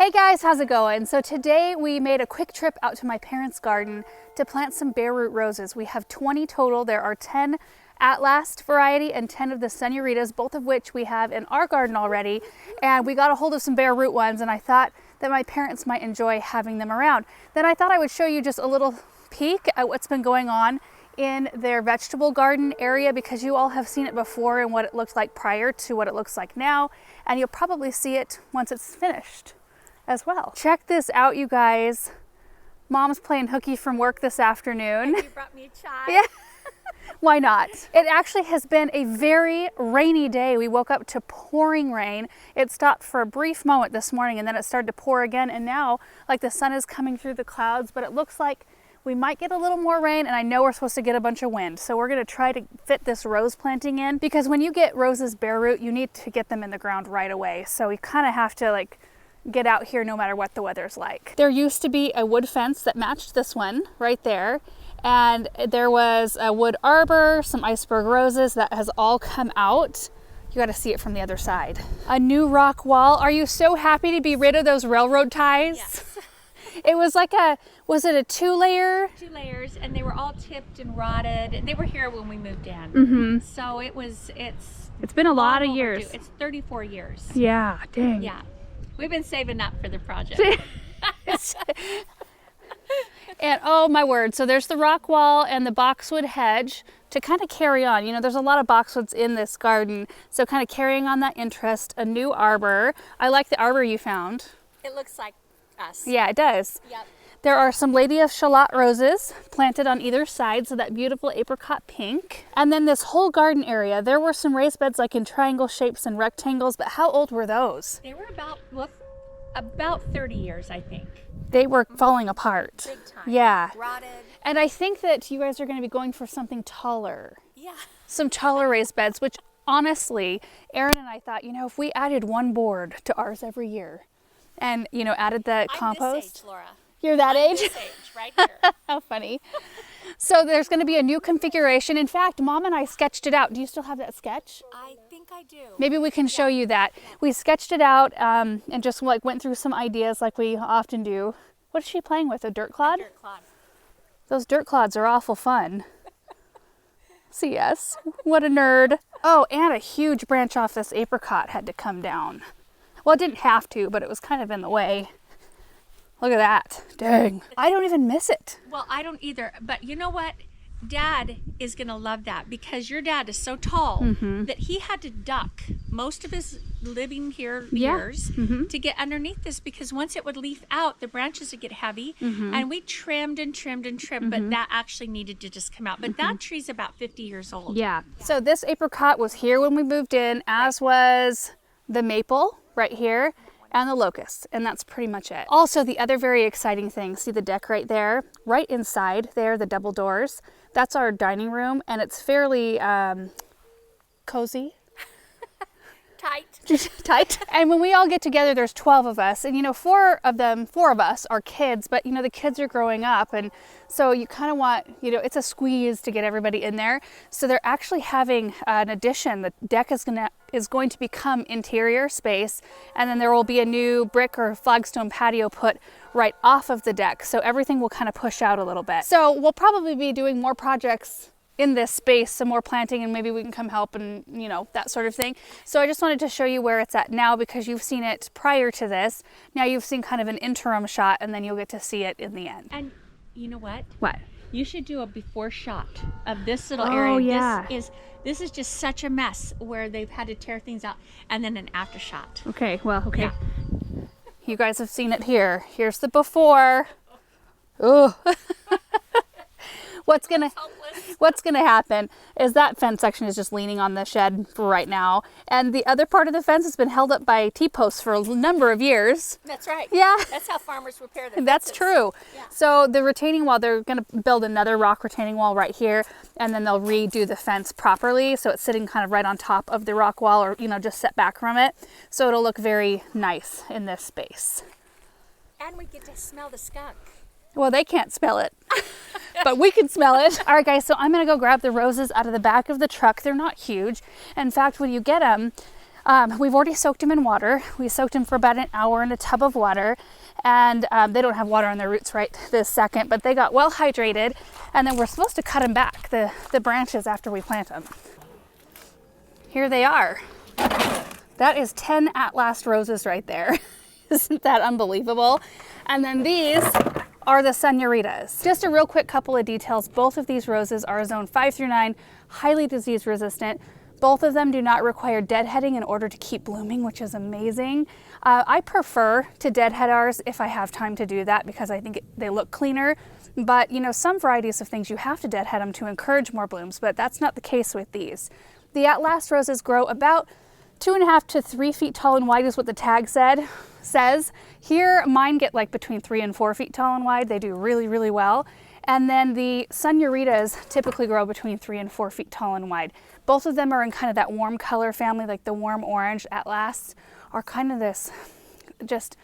Hey guys, how's it going? So today we made a quick trip out to my parents' garden to plant some bare root roses. We have 20 total. There are 10 At Last variety and 10 of the Senoritas, both of which we have in our garden already. And we got a hold of some bare root ones and I thought that my parents might enjoy having them around. Then I thought I would show you just a little peek at what's been going on in their vegetable garden area, because you all have seen it before and what it looked like prior to what it looks like now. And you'll probably see it once it's finished as well. Check this out, you guys. Mom's playing hooky from work this afternoon. And you brought me a chai. Yeah. Why not? It actually has been a very rainy day. We woke up to pouring rain. It stopped for a brief moment this morning and then it started to pour again, and now like the sun is coming through the clouds, but it looks like we might get a little more rain, and I know we're supposed to get a bunch of wind. So we're gonna try to fit this rose planting in, because when you get roses bare root, you need to get them in the ground right away. So we kind of have to like get out here no matter what the weather's like. There used to be a wood fence that matched this one right there. And there was a wood arbor, some iceberg roses that has all come out. You got to see it from the other side. A new rock wall. Are you so happy to be rid of those railroad ties? Yes. It was like was it a 2-layer? 2 layers, and they were all tipped and rotted, and they were here when we moved in. Mm-hmm. So it's been a lot of overdue. years. It's 34 years. Yeah, dang. Yeah. We've been saving up for the project. And oh my word, so there's the rock wall and the boxwood hedge to kind of carry on. You know, there's a lot of boxwoods in this garden, so kind of carrying on that interest. A new arbor. I like the arbor you found. It looks like us. Yeah, it does. Yep. There are some Lady of Shalott roses planted on either side, so that beautiful apricot pink. And then this whole garden area, there were some raised beds like in triangle shapes and rectangles, but how old were those? They were about 30 years, I think. They were falling apart. Big time. Yeah. Rotted. And I think that you guys are going to be going for something taller. Yeah. Some taller raised beds, which honestly, Erin and I thought, you know, if we added one board to ours every year and, you know, added the compost. I'm this age, Laura. You're that age? This age, right here. How funny. So there's going to be a new configuration. In fact, Mom and I sketched it out. Do you still have that sketch? I think I do. Maybe we can show you that. We sketched it out and just like went through some ideas like we often do. What is she playing with? A dirt clod? A dirt clod. Those dirt clods are awful fun. So yes, what a nerd. Oh, and a huge branch off this apricot had to come down. Well, it didn't have to, but it was kind of in the way. Look at that. Dang. I don't even miss it. Well, I don't either. But you know what? Dad is going to love that, because your dad is so tall that he had to duck most of his living here years to get underneath this, because once it would leaf out, the branches would get heavy, and we trimmed and trimmed and trimmed, but that actually needed to just come out. But that tree's about 50 years old. Yeah. So this apricot was here when we moved in, as was the maple right here, and the locust, and that's pretty much it. Also, the other very exciting thing, see the deck right there? Right inside there, the double doors, that's our dining room, and it's fairly cozy. Tight. And when we all get together, there's 12 of us, and you know, four of us are kids, but you know, the kids are growing up, and so you kind of want, you know, it's a squeeze to get everybody in there. So they're actually having an addition. The deck is going to become interior space, and then there will be a new brick or flagstone patio put right off of the deck, so everything will kind of push out a little bit. So we'll probably be doing more projects in this space, some more planting, and maybe we can come help and, you know, that sort of thing. So I just wanted to show you where it's at now, because you've seen it prior to this. Now you've seen kind of an interim shot, and then you'll get to see it in the end. And you know what? What? You should do a before shot of this little Oh, area. yeah. This is just such a mess where they've had to tear things out, and then an after shot. Okay, well, okay. Yeah. You guys have seen it here. Here's the before. Oh. What's gonna happen is that fence section is just leaning on the shed for right now, and the other part of the fence has been held up by T-posts for a number of years. That's right. Yeah. That's how farmers repair their That's fences. true. Yeah. So the retaining wall, they're going to build another rock retaining wall right here, and then they'll redo the fence properly, so it's sitting kind of right on top of the rock wall, or, you know, just set back from it. So it'll look very nice in this space. And we get to smell the skunk. Well, they can't smell it, but we can smell it. All right, guys, so I'm going to go grab the roses out of the back of the truck. They're not huge. In fact, when you get them, We've already soaked them in water. We soaked them for about an hour in a tub of water, and they don't have water on their roots right this second, but they got well hydrated, and then we're supposed to cut them back, the branches, after we plant them. Here they are. That is 10 at last roses right there. Isn't that unbelievable? And then these are the Senoritas. Just a real quick couple of details. Both of these roses are zone 5 through 9, highly disease resistant. Both of them do not require deadheading in order to keep blooming, which is amazing. I prefer to deadhead ours if I have time to do that, because I think they look cleaner. But you know, some varieties of things you have to deadhead them to encourage more blooms, but that's not the case with these. The at last roses grow about 2.5 to 3 feet tall and wide is what the tag says. Here, mine get like between 3 and 4 feet tall and wide. They do really, really well. And then the Senoritas typically grow between 3 and 4 feet tall and wide. Both of them are in kind of that warm color family, like the warm orange. At last are kind of this just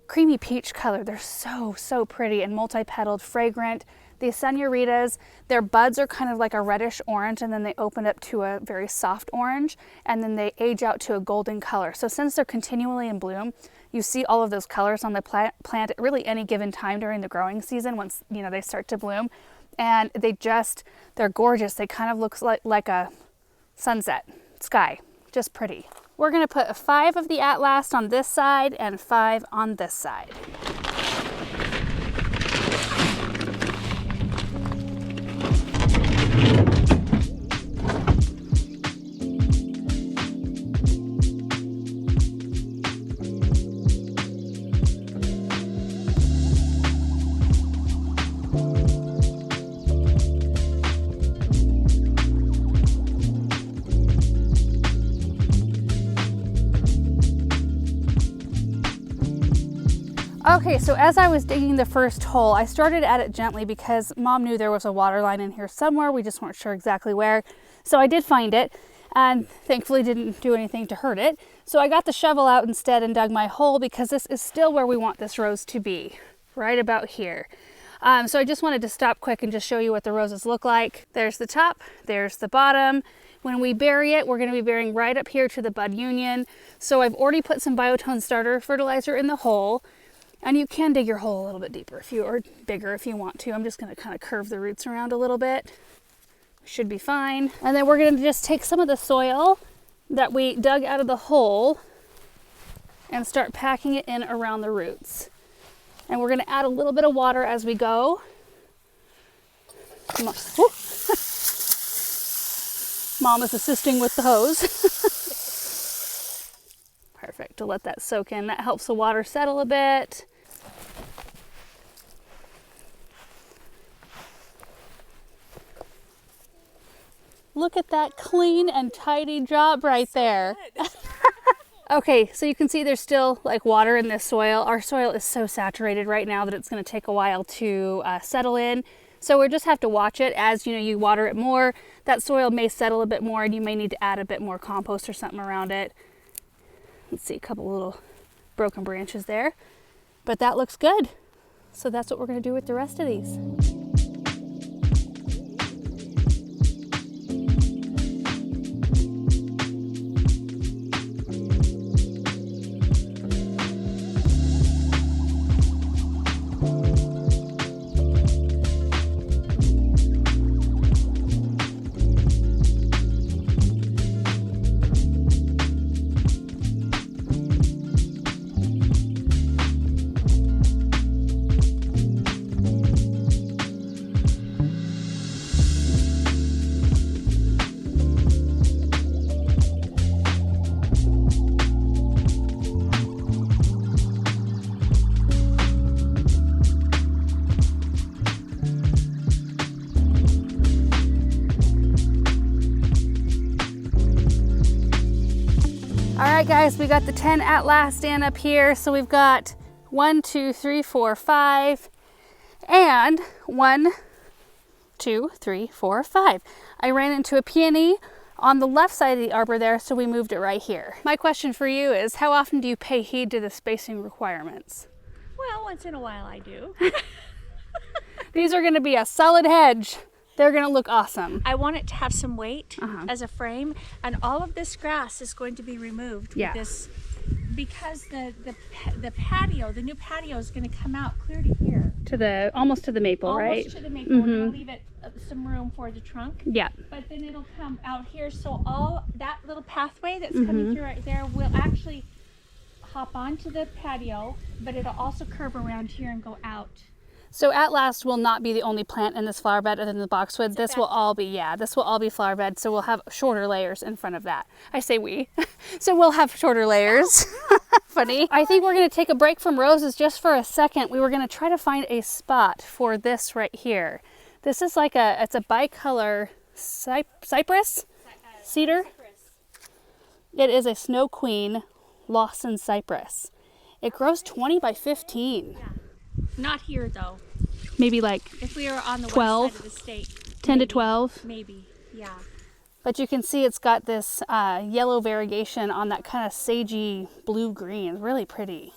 creamy peach color. They're so, so pretty and multi-petaled, fragrant. These Senoritas, their buds are kind of like a reddish orange, and then they open up to a very soft orange, and then they age out to a golden color. So since they're continually in bloom, you see all of those colors on the plant at really any given time during the growing season once, you know, they start to bloom. And they're gorgeous. They kind of look like a sunset sky, just pretty. We're gonna put 5 of the at last on this side and 5 on this side. Okay, so as I was digging the first hole, I started at it gently because Mom knew there was a water line in here somewhere. We just weren't sure exactly where. So I did find it, and thankfully didn't do anything to hurt it. So I got the shovel out instead and dug my hole, because this is still where we want this rose to be, right about here. So I just wanted to stop quick and just show you what the roses look like. There's the top, there's the bottom. When we bury it, we're going to be burying right up here to the bud union. So I've already put some Biotone starter fertilizer in the hole. And you can dig your hole a little bit deeper or bigger if you want to. I'm just going to kind of curve the roots around a little bit. Should be fine. And then we're going to just take some of the soil that we dug out of the hole and start packing it in around the roots. And we're going to add a little bit of water as we go. Mom is assisting with the hose. Perfect, to let that soak in. That helps the water settle a bit. Look at that clean and tidy job right there. Okay, so you can see there's still like water in this soil. Our soil is so saturated right now that it's going to take a while to settle in. So we just have to watch it as you water it more. That soil may settle a bit more, and you may need to add a bit more compost or something around it. Let's see, a couple little broken branches there, but that looks good. So that's what we're going to do with the rest of these. Alright guys, we got the 10 at last in up here. So we've got 1, 2, 3, 4, 5, and 1, 2, 3, 4, 5. I ran into a peony on the left side of the arbor there, so we moved it right here. My question for you is, how often do you pay heed to the spacing requirements? Well, once in a while I do. These are going to be a solid hedge They're gonna look awesome. I want it to have some weight as a frame, and all of this grass is going to be removed with this, because the patio, the new patio, is going to come out clear to here, To the almost to the maple, right? almost to the maple. We're going to leave it some room for the trunk. Yeah. But then it'll come out here, so all that little pathway that's coming through right there will actually hop onto the patio, but it'll also curve around here and go out. So At Last will not be the only plant in this flower bed other than the boxwood. This will all be, this will all be flower bed. So we'll have shorter layers in front of that. I say we. So we'll have shorter layers. Funny. I think we're going to take a break from roses just for a second. We were going to try to find a spot for this right here. This is like it's a bicolor cypress? Cedar? It is a Snow Queen Lawson cypress. It grows 20 by 15. Yeah. Not here though. Maybe like if we were on the 12, west side of the state. 10 to 12. Maybe, yeah. But you can see it's got this yellow variegation on that kind of sagey blue-green. Really pretty.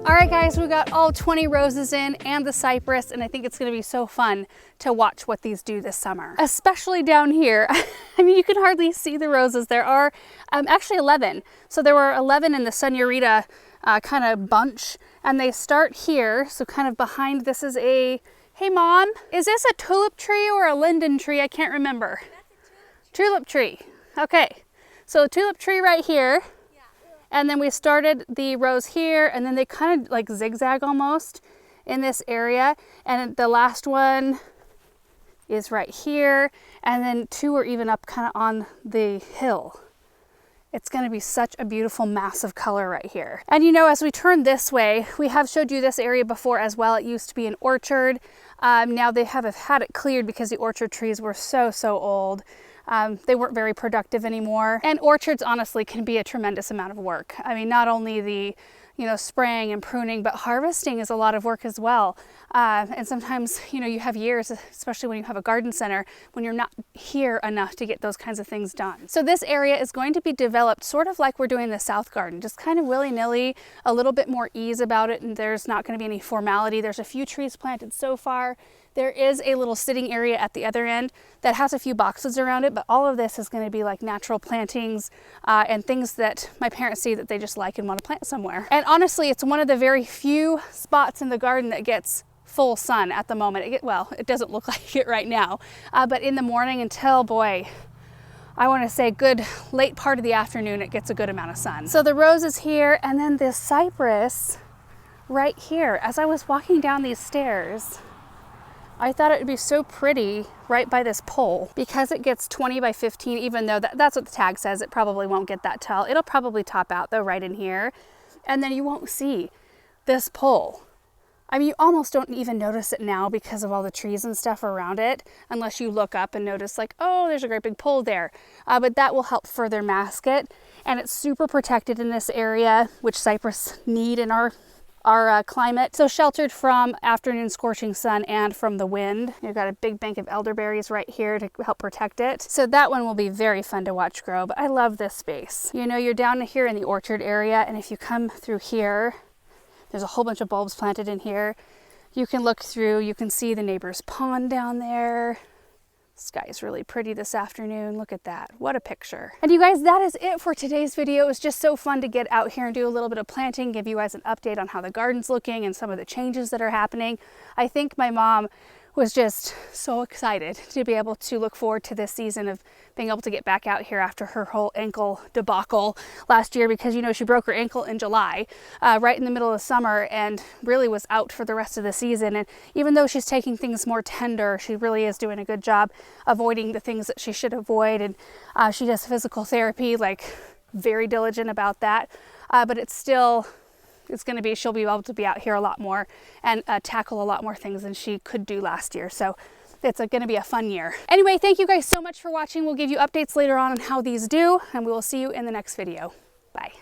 All right, guys, we got all 20 roses in and the cypress, and I think it's going to be so fun to watch what these do this summer, especially down here. I mean, you can hardly see the roses. There are actually 11. So there were 11 in the Senorita kind of bunch, and they start here. So kind of behind, this is a, hey Mom, is this a tulip tree or a linden tree? I can't remember. Tulip tree. Okay, so tulip tree right here. And then we started the rows here, and then they kind of like zigzag almost in this area. And the last one is right here. And then 2 are even up kind of on the hill. It's going to be such a beautiful massive color right here. And you know, as we turn this way, we have showed you this area before as well. It used to be an orchard. Now they have had it cleared because the orchard trees were so old. They weren't very productive anymore. And orchards honestly can be a tremendous amount of work. I mean, not only the, spraying and pruning, but harvesting is a lot of work as well. And sometimes, you have years, especially when you have a garden center, when you're not here enough to get those kinds of things done. So this area is going to be developed sort of like we're doing the South Garden, just kind of willy-nilly, a little bit more ease about it, and there's not going to be any formality. There's a few trees planted so far. There is a little sitting area at the other end that has a few boxes around it, but all of this is going to be like natural plantings and things that my parents see that they just like and want to plant somewhere. And honestly, it's one of the very few spots in the garden that gets full sun at the moment. It doesn't look like it right now, but in the morning until, boy, I want to say good late part of the afternoon, it gets a good amount of sun. So the rose is here, and then this cypress right here. As I was walking down these stairs, I thought it would be so pretty right by this pole, because it gets 20 by 15, even though that's what the tag says. It probably won't get that tall. It'll probably top out though right in here, and then you won't see this pole. I mean, you almost don't even notice it now because of all the trees and stuff around it, unless you look up and notice like, oh, there's a great big pole there. But that will help further mask it, and it's super protected in this area, which cypress need in our climate. So sheltered from afternoon scorching sun and from the wind. You've got a big bank of elderberries right here to help protect it. So that one will be very fun to watch grow, but I love this space. You're down here in the orchard area, and if you come through here, there's a whole bunch of bulbs planted in here. You can look through, you can see the neighbor's pond down there. The sky is really pretty this afternoon. Look at that. What a picture. And you guys, that is it for today's video. It was just so fun to get out here and do a little bit of planting, give you guys an update on how the garden's looking and some of the changes that are happening. I think my mom was just so excited to be able to look forward to this season of being able to get back out here after her whole ankle debacle last year, because you know she broke her ankle in July, right in the middle of summer, and really was out for the rest of the season. And even though she's taking things more tender, she really is doing a good job avoiding the things that she should avoid. And she does physical therapy, like very diligent about that, but she'll be able to be out here a lot more and tackle a lot more things than she could do last year. So it's going to be a fun year. Anyway, thank you guys so much for watching. We'll give you updates later on how these do, and we will see you in the next video. Bye.